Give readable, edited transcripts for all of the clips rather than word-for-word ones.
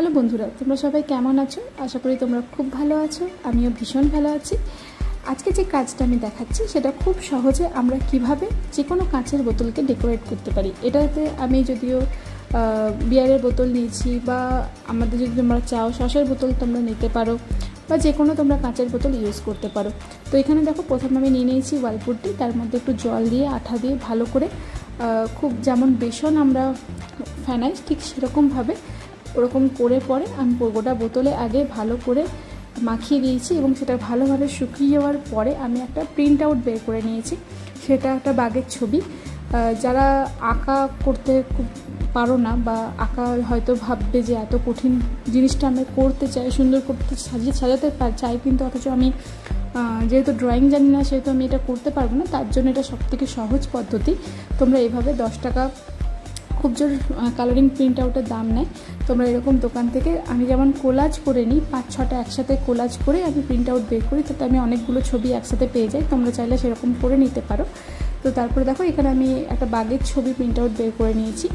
Hello বন্ধুরা, তোমরা সবাই কেমন আছো? আশা করি তোমরা খুব ভালো আছো। আমিও ভীষণ ভালো আছি। আজকে যে কাজটা আমি দেখাচ্ছি সেটা খুব সহজে আমরা কিভাবে যে কোনো কাঁচের বোতলকে ডেকোরেট করতে পারি। এটাতে আমি যদিও বিয়ারের বোতল নিয়েছি, বা আমাদের যদি তোমরা চাও সসের বোতল তোমরা নিতে পারো, বা যে কোনো তোমরা কাঁচের বোতল ইউজ করতে পারো। তো এখানে দেখো, প্রথমে আমি নিয়ে নিয়েছি ওয়ালপুট্টি, তার মধ্যে একটু জল দিয়ে আঠা দিয়ে ভালো করে খুব যেমন বেসন আমরা ফেনাই ঠিক সেরকমভাবে ওরকম করে পরে আমি গোটা বোতলে আগে ভালো করে মাখিয়ে দিয়েছি, এবং সেটা ভালোভাবে শুকিয়ে যাওয়ার পরে আমি একটা প্রিন্ট আউট বের করে নিয়েছি। সেটা একটা বাঘের ছবি। যারা আঁকা করতে খুব পারো না, বা আঁকা হয়তো ভাববে যে এত কঠিন জিনিসটা আমি করতে চাই, সুন্দর করতে সাজাতে চাই, কিন্তু অথচ আমি যেহেতু ড্রয়িং জানি না সেহেতু আমি এটা করতে পারবো না। তার জন্য এটা সবথেকে সহজ পদ্ধতি। তোমরা এভাবে 10 টাকা খুব জোর কালারিং প্রিন্ট আউটের দাম নেয়। তোমরা এরকম দোকান থেকে, আমি যেমন কোলাজ করে নিই, 5-6টা একসাথে কোলাজ করে আমি প্রিন্ট আউট বের করি, তাতে আমি অনেকগুলো ছবি একসাথে পেয়ে যাই। তোমরা চাইলে সেরকম করে নিতে পারো। তো তারপরে দেখো, এখানে আমি একটা বাঘের ছবি প্রিন্ট আউট বের করে নিয়েছি,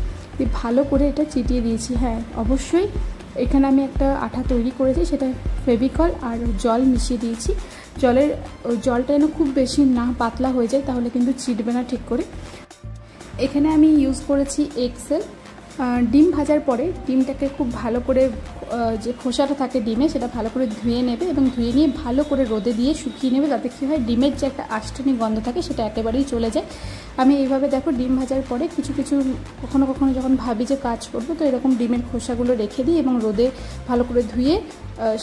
ভালো করে এটা চিটিয়ে দিয়েছি। হ্যাঁ, অবশ্যই এখানে আমি একটা আঠা তৈরি করেছি, সেটা ফেভিকল আর জল মিশিয়ে দিয়েছি। জলটা যেন খুব বেশি না পাতলা হয়ে যায়, তাহলে কিন্তু চিটবে না ঠিক করে। এখানে আমি ইউজ করেছি এক্সেল। ডিম ভাজার পরে ডিমটাকে খুব ভালো করে, যে খোসাটা থাকে ডিমে, সেটা ভালো করে ধুয়ে নেবে, এবং ধুয়ে নিয়ে ভালো করে রোদে দিয়ে শুকিয়ে নেবে, যাতে কী হয় ডিমের যে একটা আষ্টানি গন্ধ থাকে সেটা একেবারেই চলে যায়। আমি এইভাবে দেখো, ডিম ভাজার পরে কিছু কখনো কখনো যখন ভাবি যে কাজ করবো, তো এরকম ডিমের খোসাগুলো রেখে দিই এবং রোদে ভালো করে ধুয়ে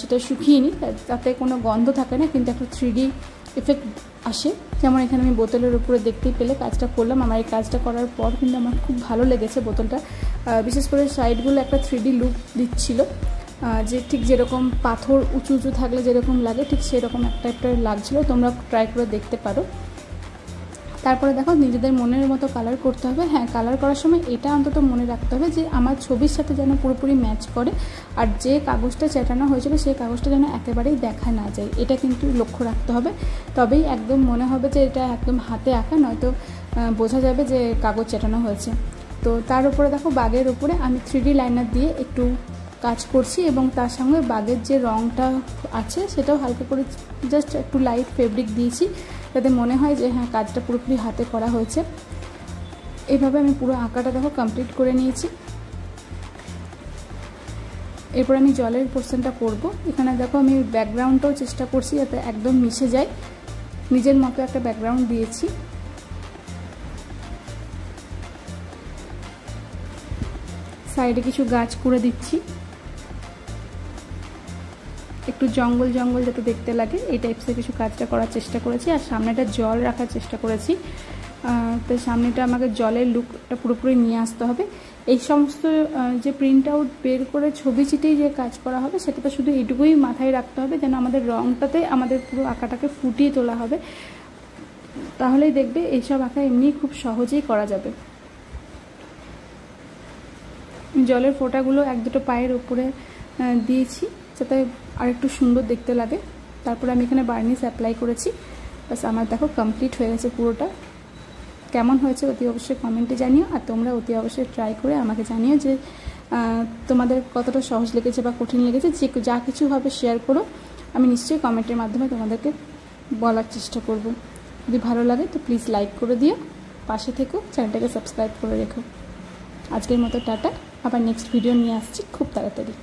সেটা শুকিয়ে নিই, তাতে কোনো গন্ধ থাকে না, কিন্তু একটা 3D এফেক্ট আসে। যেমন এখানে আমি বোতলের উপরে দেখতেই পেলে কাজটা করলাম। আমার এই কাজটা করার পর কিন্তু আমার খুব ভালো লেগেছে বোতলটা, বিশেষ করে সাইডগুলো একটা 3D লুক দিচ্ছিল, যে ঠিক যেরকম পাথর উঁচু উঁচু থাকলে যেরকম লাগে ঠিক সেরকম একটা লাগছিলো। তোমরা ট্রাই করে দেখতে পারো। তারপরে দেখো, নিজেদের মনের মতো কালার করতে হবে। হ্যাঁ, কালার করার সময় এটা অন্তত মনে রাখতে হবে যে আমার ছবির সাথে যেন পুরোপুরি ম্যাচ করে, আর যে কাগজটা চেটানো হয়েছিল সেই কাগজটা যেন একেবারেই দেখা না যায়, এটা কিন্তু লক্ষ্য রাখতে হবে। তবেই একদম মনে হবে যে এটা একদম হাতে আঁকা, নয়তো বোঝা যাবে যে কাগজ চেটানো হয়েছে। তো তার উপরে দেখো, বাঘের উপরে আমি 3D লাইনার দিয়ে একটু কাজ করছি, এবং তার সঙ্গে বাঘের যে রঙটা আছে সেটাও হালকা করে জাস্ট একটু লাইট ফেব্রিক দিয়েছি, যাতে মনে হয় যে হ্যাঁ, কাজটা পুরোপুরি হাতে করা হয়েছে। এইভাবে আমি পুরো আঁকাটা দেখো কমপ্লিট করে নিয়েছি। এরপর আমি জলের পোর্শনটা করব। এখানে দেখো, আমি ব্যাকগ্রাউন্ডটাও চেষ্টা করছি যাতে একদম মিশে যায়, নিজের মতো একটা ব্যাকগ্রাউন্ড দিয়েছি। সাইডে কিছু গাছ করে দিচ্ছি, একটু জঙ্গল জঙ্গল যাতে দেখতে লাগে এই টাইপসের কিছু কাজটা করার চেষ্টা করেছি। আর সামনেটা জল রাখার চেষ্টা করেছি, তো সামনেটা আমাকে জলের লুকটা পুরোপুরি নিয়ে আসতে হবে। এই সমস্ত যে প্রিন্ট আউট বের করে ছবি চিটেই যে কাজ করা হবে, সেটাতে শুধু এইটুকুই মাথায় রাখতে হবে যেন আমাদের রঙটাতে আমাদের পুরো আঁকাটাকে ফুটিয়ে তোলা হবে, তাহলেই দেখবে এইসব আঁকা এমনি খুব সহজেই করা যাবে। জলের ফোঁটাগুলো 1-2 পায়ের উপরে দিয়েছি যাতে আর একটু সুন্দর দেখতে লাগে। তারপরে আমি এখানে বার্নিশ অ্যাপ্লাই করেছি। বাস, আমার দেখো কমপ্লিট হয়ে গেছে পুরোটা। কেমন হয়েছে অতি অবশ্যই কমেন্টে জানিও, আর তোমরা অতি অবশ্যই ট্রাই করে আমাকে জানিও যে তোমাদের কতটা সহজ লেগেছে বা কঠিন লেগেছে। যে যা কিছুভাবে শেয়ার করো, আমি নিশ্চয়ই কমেন্টের মাধ্যমে তোমাদেরকে বলার চেষ্টা করব। যদি ভালো লাগে তো প্লিজ লাইক করে দিও, পাশে থেকো, চ্যানেলটাকে সাবস্ক্রাইব করে রেখো। আজকের মতো টাটা, আবার নেক্সট ভিডিও নিয়ে আসছি খুব তাড়াতাড়ি।